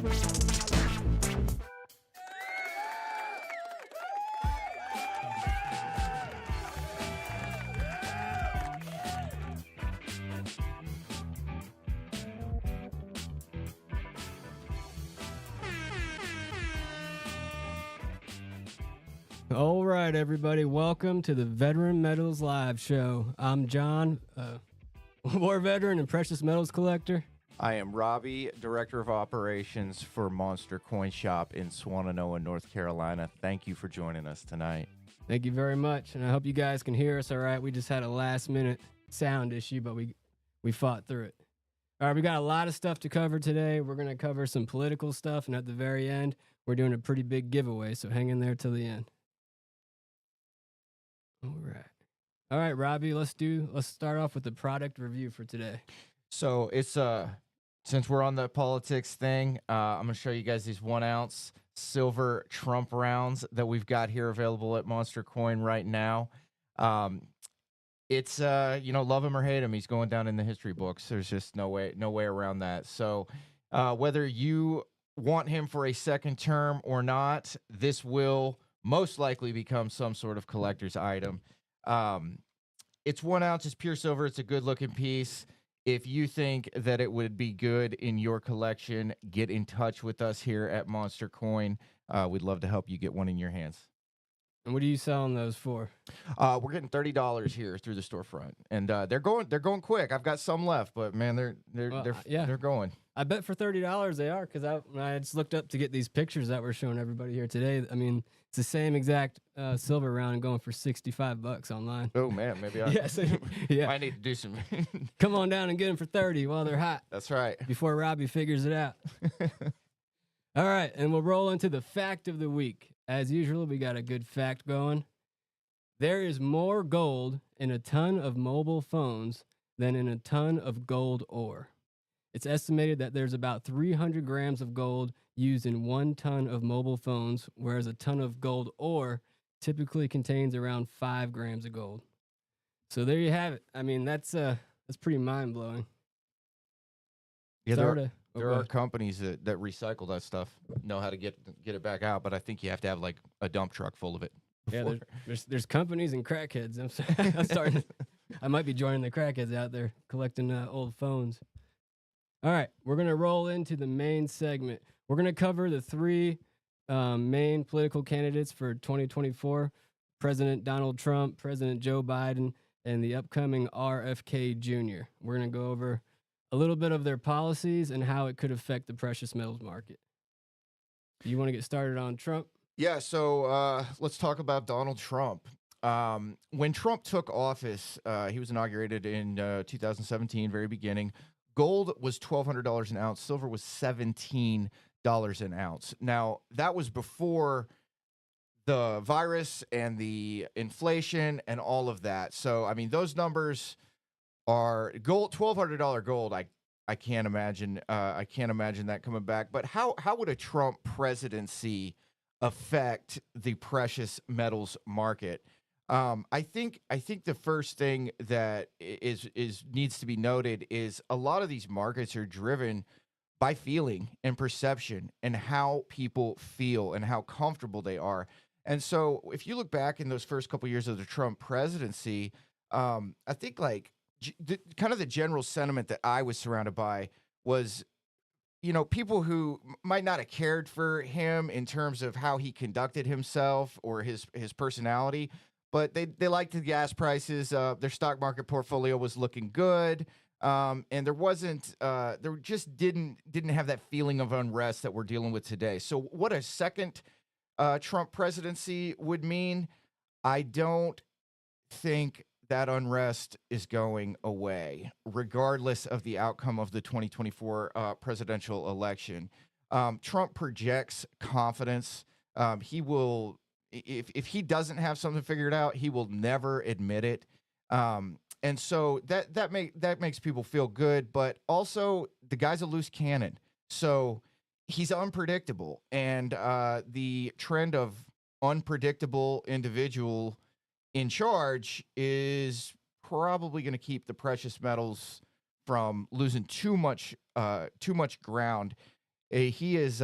All right, everybody. Welcome to the Veteran Metals Live Show. I'm John, war veteran and precious metals collector. I am Robbie, Director of Operations for Monster Coin Shop in Swannanoa, North Carolina. Thank you for joining us tonight. Thank you very much, and I hope you guys can hear us all right. We just had a last-minute sound issue, but we fought through it. All right, we got a lot of stuff to cover today. We're going to cover some political stuff, and at the very end, we're doing a pretty big giveaway, so hang in there till the end. All right, Robbie, let's start off with the product review for today. So it's since we're on the politics thing, I'm gonna show you guys these 1 ounce silver Trump rounds that we've got here available at Monster Coin right now. It's love him or hate him, he's going down in the history books. There's just no way around that. So whether you want him for a second term or not, this will most likely become some sort of collector's item. It's 1 ounce, it's pure silver. It's a good looking piece. If you think that it would be good in your collection, get in touch with us here at Monster Coin. We'd love to help you get one in your hands. And what are you selling those for? We're getting $30 here through the storefront, and they're going quick. I've got some left, but man, they're going. I bet for $30 they are, because I just looked up to get these pictures that we're showing everybody here today. I mean, it's the same exact silver round and going for $65 online. Oh man, maybe I I need to do some. Come on down and get them for 30 while they're hot. That's right. Before Robbie figures it out. All right, and we'll roll into the fact of the week. As usual, we got a good fact going. There is more gold in a ton of mobile phones than in a ton of gold ore. It's estimated that there's about 300 grams of gold used in 1 ton of mobile phones, whereas a ton of gold ore typically contains around 5 grams of gold. So there you have it. I mean, that's pretty mind-blowing. Yeah, there are companies that recycle that stuff, know how to get it back out, but I think you have to have like a dump truck full of it. Yeah, there's companies and crackheads. I might be joining the crackheads out there collecting old phones. All right, we're going to roll into the main segment. We're going to cover the 3 main political candidates for 2024, President Donald Trump, President Joe Biden, and the upcoming RFK Jr. We're going to go over a little bit of their policies and how it could affect the precious metals market. You want to get started on Trump? Yeah, so let's talk about Donald Trump. When Trump took office, he was inaugurated in 2017, very beginning. Gold was $1,200 an ounce. Silver was $17 an ounce. Now, that was before the virus and the inflation and all of that. So, I mean, those numbers are gold, $1,200 gold. I can't imagine. I can't imagine that coming back. But how would a Trump presidency affect the precious metals market? I think the first thing that needs to be noted is a lot of these markets are driven by feeling and perception and how people feel and how comfortable they are. And so if you look back in those first couple of years of the Trump presidency, I think like kind of the general sentiment that I was surrounded by was, people who might not have cared for him in terms of how he conducted himself or his personality, but they liked the gas prices. Their stock market portfolio was looking good, and there just didn't have that feeling of unrest that we're dealing with today. So what a second Trump presidency would mean, I don't think that unrest is going away, regardless of the outcome of the 2024 presidential election. Trump projects confidence. He will. If he doesn't have something figured out, he will never admit it. And so that makes people feel good, but also the guy's a loose cannon. So he's unpredictable, and the trend of unpredictable individual in charge is probably going to keep the precious metals from losing too much ground. He's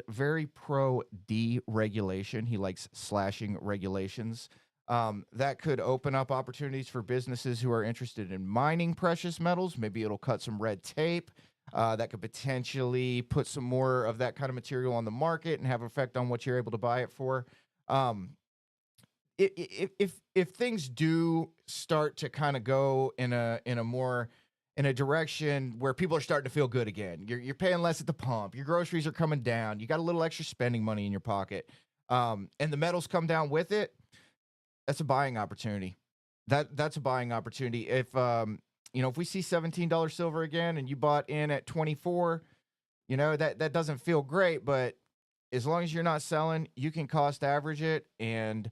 very pro deregulation. He likes slashing regulations. That could open up opportunities for businesses who are interested in mining precious metals. Maybe it'll cut some red tape. That could potentially put some more of that kind of material on the market and have effect on what you're able to buy it for. Um, if things do start to kind of go in a direction where people are starting to feel good again, you're paying less at the pump, your groceries are coming down, you got a little extra spending money in your pocket, and the metals come down with it. That's a buying opportunity. That's a buying opportunity. If we see $17 silver again and you bought in at 24, that doesn't feel great, but as long as you're not selling, you can cost average it, and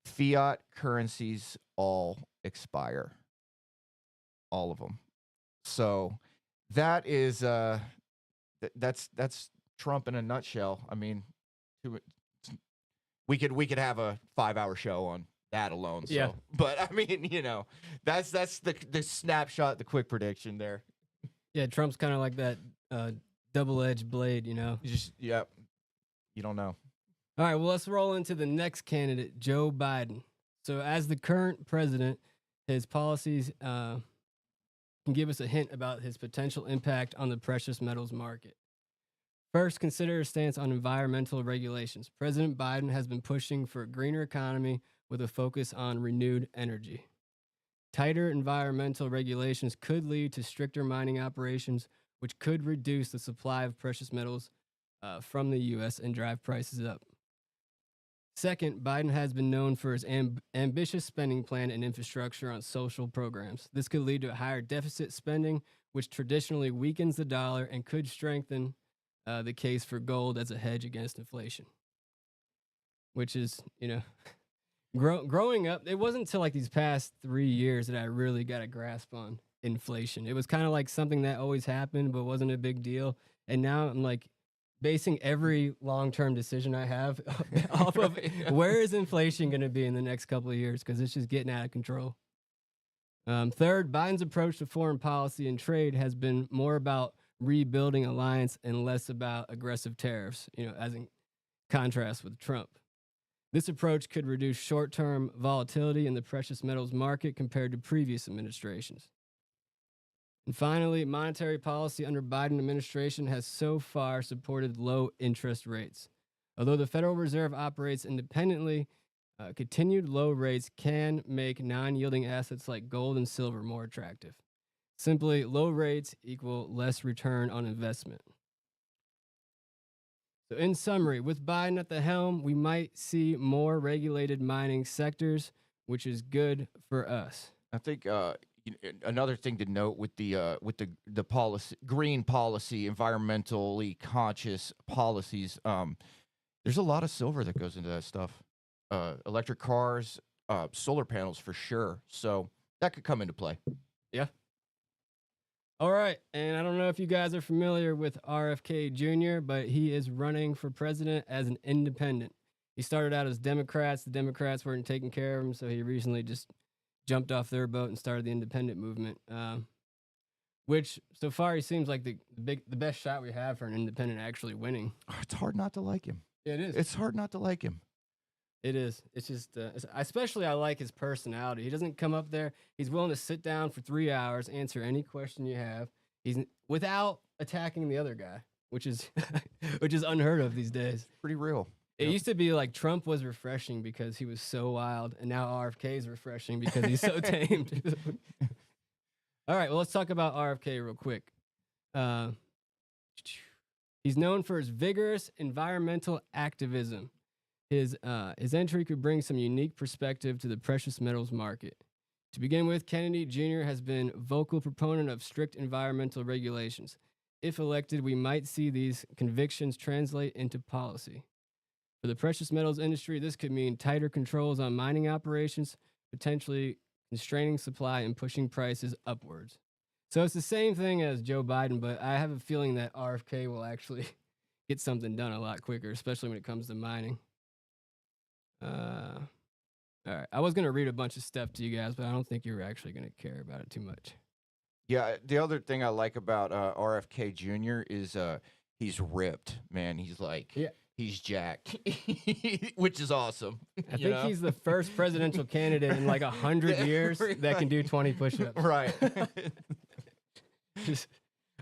fiat currencies all expire. All of them. So that is that's Trump in a nutshell. I mean, we could have a 5-hour show on that alone. So. Yeah. But I mean, that's the snapshot, the quick prediction there. Yeah, Trump's kind of like that double-edged blade, Yep. You don't know. All right, well, let's roll into the next candidate, Joe Biden. So as the current president, his policies can give us a hint about his potential impact on the precious metals market. First, consider a stance on environmental regulations. President Biden has been pushing for a greener economy with a focus on renewed energy. Tighter environmental regulations could lead to stricter mining operations, which could reduce the supply of precious metals from the U.S. and drive prices up. Second, Biden has been known for his ambitious spending plan and infrastructure on social programs. This could lead to higher deficit spending, which traditionally weakens the dollar and could strengthen the case for gold as a hedge against inflation. Which is, growing up, it wasn't until like these past 3 years that I really got a grasp on inflation. It was kind of like something that always happened, but wasn't a big deal. And now I'm like basing every long-term decision I have off of where is inflation going to be in the next couple of years, because it's just getting out of control. Third, Biden's approach to foreign policy and trade has been more about rebuilding alliance and less about aggressive tariffs, as in contrast with Trump. This approach could reduce short-term volatility in the precious metals market compared to previous administrations. And finally, monetary policy under Biden administration has so far supported low interest rates. Although the Federal Reserve operates independently, continued low rates can make non-yielding assets like gold and silver more attractive. Simply, low rates equal less return on investment. So in summary, with Biden at the helm, we might see more regulated mining sectors, which is good for us. I think another thing to note with the policy, green policy, environmentally conscious policies, there's a lot of silver that goes into that stuff. Electric cars, solar panels for sure. So that could come into play. Yeah. All right, and I don't know if you guys are familiar with RFK Jr., but he is running for president as an independent. He started out as Democrats. The Democrats weren't taking care of him, so he recently just jumped off their boat and started the independent movement, which so far he seems like the best shot we have for an independent actually winning. It's hard not to like him. Yeah, it is. It's hard not to like him. It is. It's just, especially I like his personality. He doesn't come up there. He's willing to sit down for 3 hours, answer any question you have. He's without attacking the other guy, which is unheard of these days. Pretty real. It used to be like Trump was refreshing because he was so wild, and now RFK is refreshing because he's so tamed. All right, well, let's talk about RFK real quick. He's known for his vigorous environmental activism. His entry could bring some unique perspective to the precious metals market. To begin with, Kennedy Jr. has been a vocal proponent of strict environmental regulations. If elected, we might see these convictions translate into policy. For the precious metals industry, this could mean tighter controls on mining operations, potentially constraining supply and pushing prices upwards. So it's the same thing as Joe Biden, but I have a feeling that RFK will actually get something done a lot quicker, especially when it comes to mining. All right. I was going to read a bunch of stuff to you guys, but I don't think you're actually going to care about it too much. Yeah, the other thing I like about RFK Jr. is he's ripped, man. He's like, Yeah. he's jacked, which is awesome. I think he's the first presidential candidate in like 100 years that can do 20 push-ups. Right.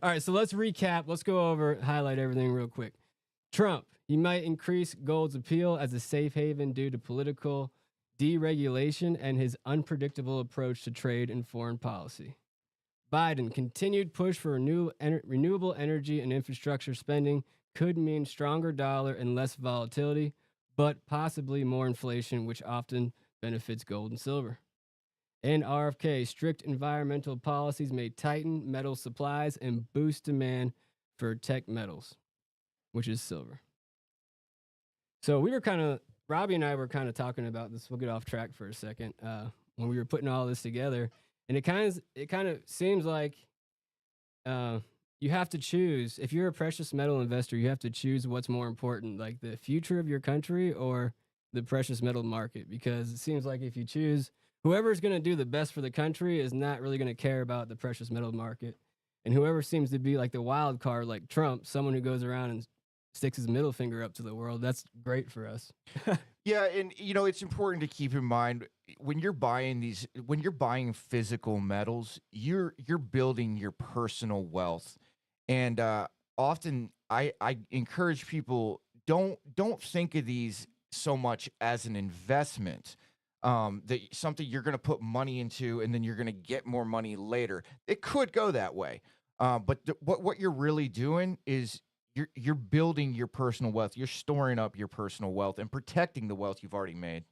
All right, so let's recap. Let's go over, highlight everything real quick. Trump, he might increase gold's appeal as a safe haven due to political deregulation and his unpredictable approach to trade and foreign policy. Biden, continued push for renewable energy and infrastructure spending could mean stronger dollar and less volatility, but possibly more inflation, which often benefits gold and silver. And RFK, strict environmental policies may tighten metal supplies and boost demand for tech metals, which is silver. So we were Robbie and I were kind of talking about this. We'll get off track for a second when we were putting all this together. And it kind of seems like you have to choose. If you're a precious metal investor, you have to choose what's more important, like the future of your country or the precious metal market. Because it seems like if you choose whoever's going to do the best for the country is not really going to care about the precious metal market. And whoever seems to be like the wild card, like Trump, someone who goes around and sticks his middle finger up to the world, that's great for us. Yeah, and it's important to keep in mind when you're buying physical metals, you're building your personal wealth. And often I encourage people, don't think of these so much as an investment. That something you're going to put money into and then you're going to get more money later. It could go that way. But what you're really doing is you're building your personal wealth. You're storing up your personal wealth and protecting the wealth you've already made.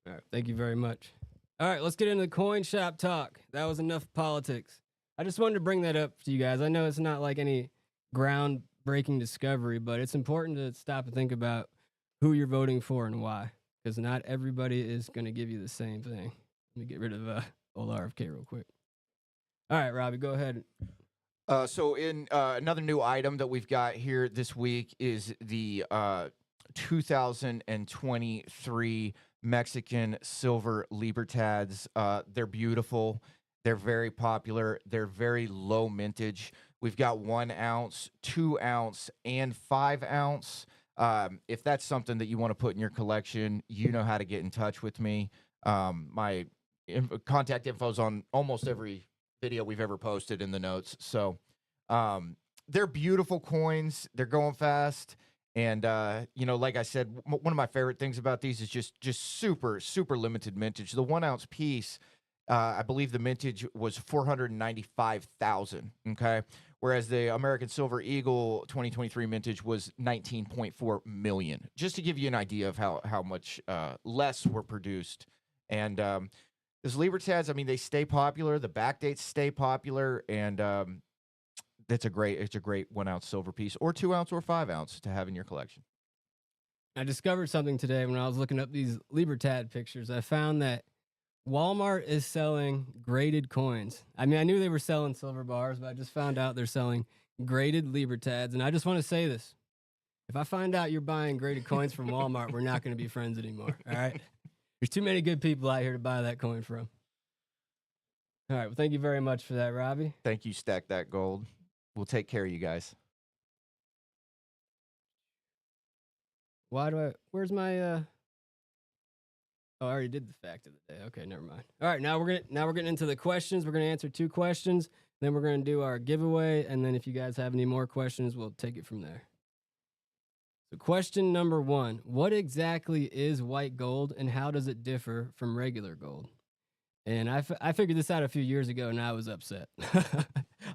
All right, thank you very much. All right, let's get into the coin shop talk. That was enough politics. I just wanted to bring that up to you guys. I know it's not like any groundbreaking discovery, but it's important to stop and think about who you're voting for and why. Because not everybody is going to give you the same thing. Let me get rid of old RFK real quick. All right, Robbie, go ahead. So in another new item that we've got here this week is the 2023 Mexican silver libertads. They're beautiful. They're very popular. They're very low mintage. We've got 1 ounce, 2 ounce, and 5 ounce. If that's something that you want to put in your collection, you know how to get in touch with me. My contact info is on almost every video we've ever posted in the notes. So they're beautiful coins. They're going fast. And, like I said, one of my favorite things about these is just super, super limited mintage. The 1 ounce piece, I believe the mintage was 495,000. Okay. Whereas the American Silver Eagle 2023 mintage was 19.4 million. Just to give you an idea of how much less were produced. And those libertads, I mean, they stay popular. The backdates stay popular, and it's a great 1 ounce silver piece, or 2 ounce or 5 ounce to have in your collection. I discovered something today when I was looking up these libertad pictures. I found that Walmart is selling graded coins. I mean, I knew they were selling silver bars, but I just found out they're selling graded libertads. And I just want to say this. If I find out you're buying graded coins from Walmart, we're not going to be friends anymore. All right? There's too many good people out here to buy that coin from. All right. Well, thank you very much for that, Robbie. Thank you, Stack That Gold. We'll take care of you guys. Where's my Oh, I already did the fact of the day. Okay, never mind. All right, now we're getting into the questions. We're gonna answer 2 questions, then we're gonna do our giveaway, and then if you guys have any more questions, we'll take it from there. So, question number 1: what exactly is white gold, and how does it differ from regular gold? And I figured this out a few years ago, and I was upset.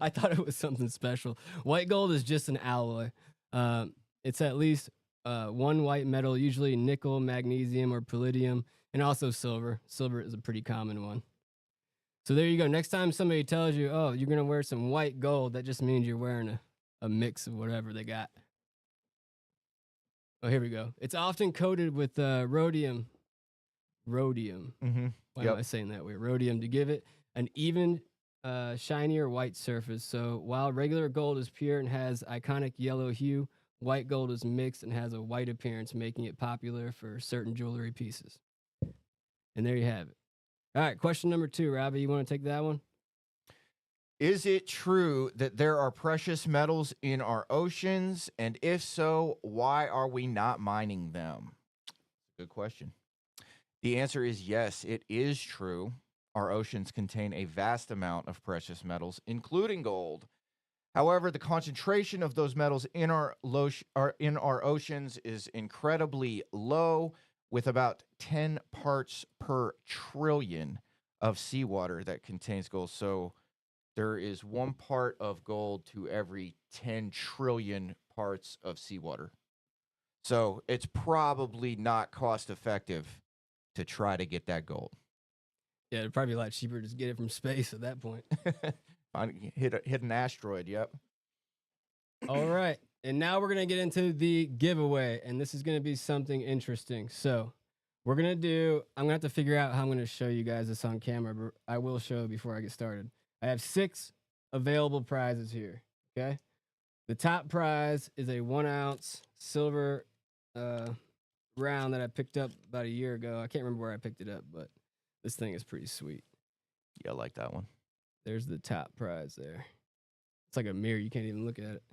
I thought it was something special. White gold is just an alloy. It's at least one white metal, usually nickel, magnesium, or palladium, and also silver. Silver is a pretty common one. So there you go. Next time somebody tells you, oh, you're going to wear some white gold, that just means you're wearing a mix of whatever they got. Oh, here we go. It's often coated with rhodium. Mm-hmm. Why am I saying that way? Rhodium, to give it an even, shinier white surface. So while regular gold is pure and has iconic yellow hue, white gold is mixed and has a white appearance, making it popular for certain jewelry pieces. And there you have it. All right, question number 2, Robbie, you want to take that one? Is it true that there are precious metals in our oceans? And if so, why are we not mining them? Good question. The answer is yes, it is true. Our oceans contain a vast amount of precious metals, including gold. However, the concentration of those metals in our oceans is incredibly low, with about 10 parts per trillion of seawater that contains gold. So there is 1 part of gold to every 10 trillion parts of seawater. So it's probably not cost effective to try to get that gold. Yeah, it'd probably be a lot cheaper to just get it from space at that point. Hit an asteroid, yep. All right. And now we're going to get into the giveaway. And this is going to be something interesting. So I'm going to have to figure out how I'm going to show you guys this on camera, but I will show before I get started. I have 6 available prizes here. Okay. The top prize is a 1 ounce silver round that I picked up about a year ago. I can't remember where I picked it up, but this thing is pretty sweet. Yeah, I like that one. There's the top prize there. It's like a mirror. You can't even look at it.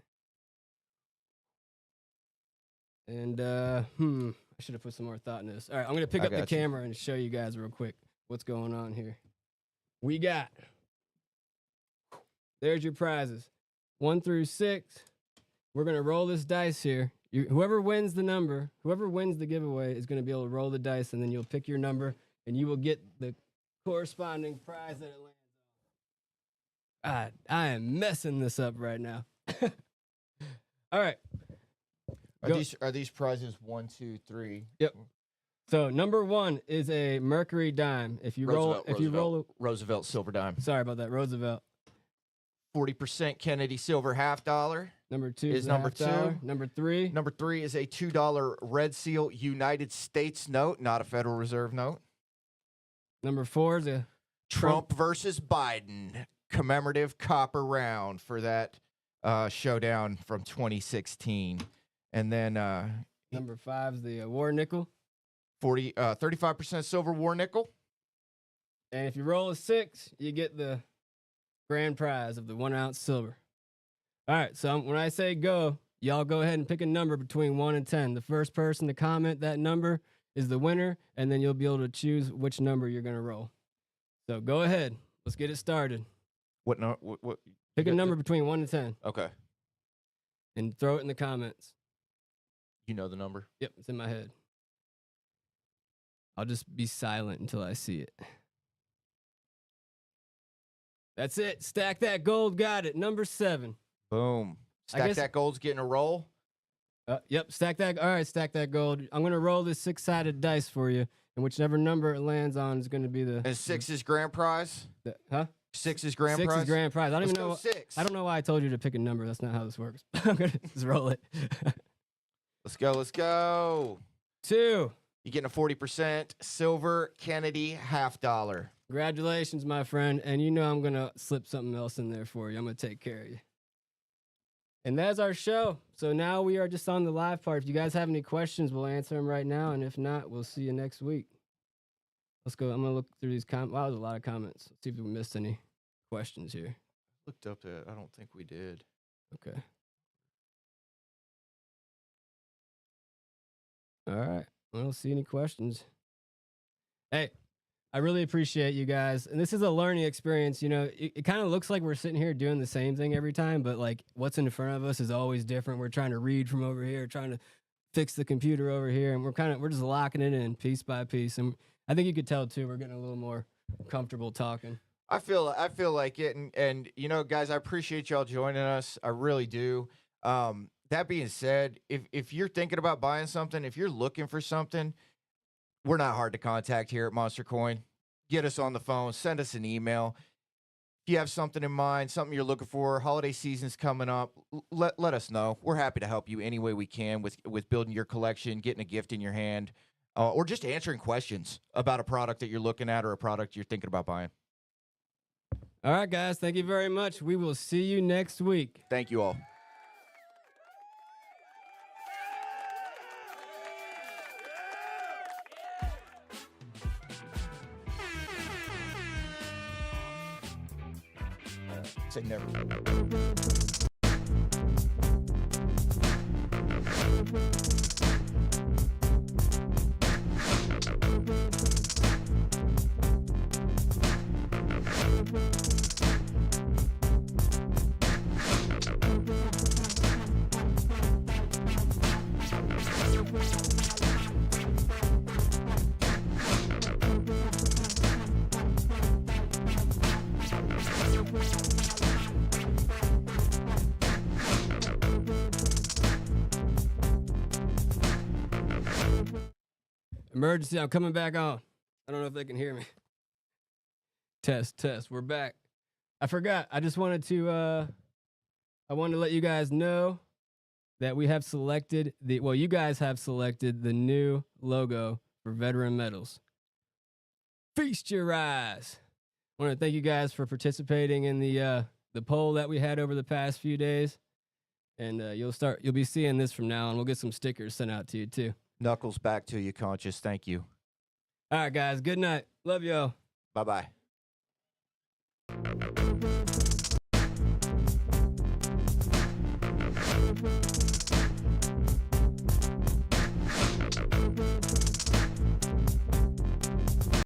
And, I should have put some more thought in this. All right, I'm going to pick up the camera and show you guys real quick what's going on here. There's your prizes. 1 through 6. We're going to roll this dice here. Whoever wins the giveaway is going to be able to roll the dice, and then you'll pick your number, and you will get the corresponding prize that it lands on. I am messing this up right now. All right. Are these prizes 1, 2, 3? Yep. So number 1 is a Mercury dime. If you roll Roosevelt silver dime. Sorry about that, Roosevelt. 40% Kennedy silver half dollar. Number 2 is number 2. Number 3. Number 3 is a $2 Red Seal United States note, not a Federal Reserve note. Number 4 is a Trump versus Biden commemorative copper round for that showdown from 2016. And then number 5 is the war nickel. 35% silver war nickel. And if you roll a 6, you get the grand prize of the 1 ounce silver. All right, so when I say go, y'all go ahead and pick a number between 1 and 10. The first person to comment that number is the winner, and then you'll be able to choose which number you're going to roll. So go ahead. Let's get it started. What? Pick a number between 1 and 10. Okay. And throw it in the comments. You know the number? Yep, it's in my head. I'll just be silent until I see it. That's it. Stack that gold. Got it. Number 7. Boom. Stack that gold's getting a roll. Yep. Stack that. All right. Stack that gold. I'm going to roll this 6-sided dice for you. And whichever number it lands on is going to be the. And 6 is grand prize? 6 is grand prize? 6 is grand prize. I don't even know. 6. I don't know why I told you to pick a number. That's not how this works. I'm going to just roll it. Let's go. 2. You're getting a 40% silver Kennedy half dollar. Congratulations, my friend. And you know I'm going to slip something else in there for you. I'm going to take care of you. And that's our show. So now we are just on the live part. If you guys have any questions, we'll answer them right now. And if not, we'll see you next week. Let's go. I'm going to look through these comments. Wow, there's a lot of comments. Let's see if we missed any questions here. Looked up that. I don't think we did. Okay. All right. I don't see any questions. Hey, I really appreciate you guys. And this is a learning experience. You know, it kind of looks like we're sitting here doing the same thing every time, but like what's in front of us is always different. We're trying to read from over here, trying to fix the computer over here, and we're just locking it in piece by piece. And I think you could tell too, we're getting a little more comfortable talking. I feel like it. And you know, guys, I appreciate y'all joining us. I really do. That being said, if you're thinking about buying something, if you're looking for something, we're not hard to contact here at Monster Coin. Get us on the phone, send us an email. If you have something in mind, something you're looking for, holiday season's coming up, let us know. We're happy to help you any way we can with building your collection, getting a gift in your hand, or just answering questions about a product that you're looking at or a product you're thinking about buying. All right, guys. Thank you very much. We will see you next week. Thank you all. say never. Emergency, I'm coming back on. I don't know if they can hear me. Test. We're back. I forgot. I just wanted to I wanted to let you guys know that we have selected you guys have selected the new logo for Veteran Metals. Feast your eyes. I want to thank you guys for participating in the poll that we had over the past few days. And you'll be seeing this from now on. We'll get some stickers sent out to you too. Knuckles back to you, Conscious. Thank you. All right, guys. Good night. Love y'all. Bye-bye.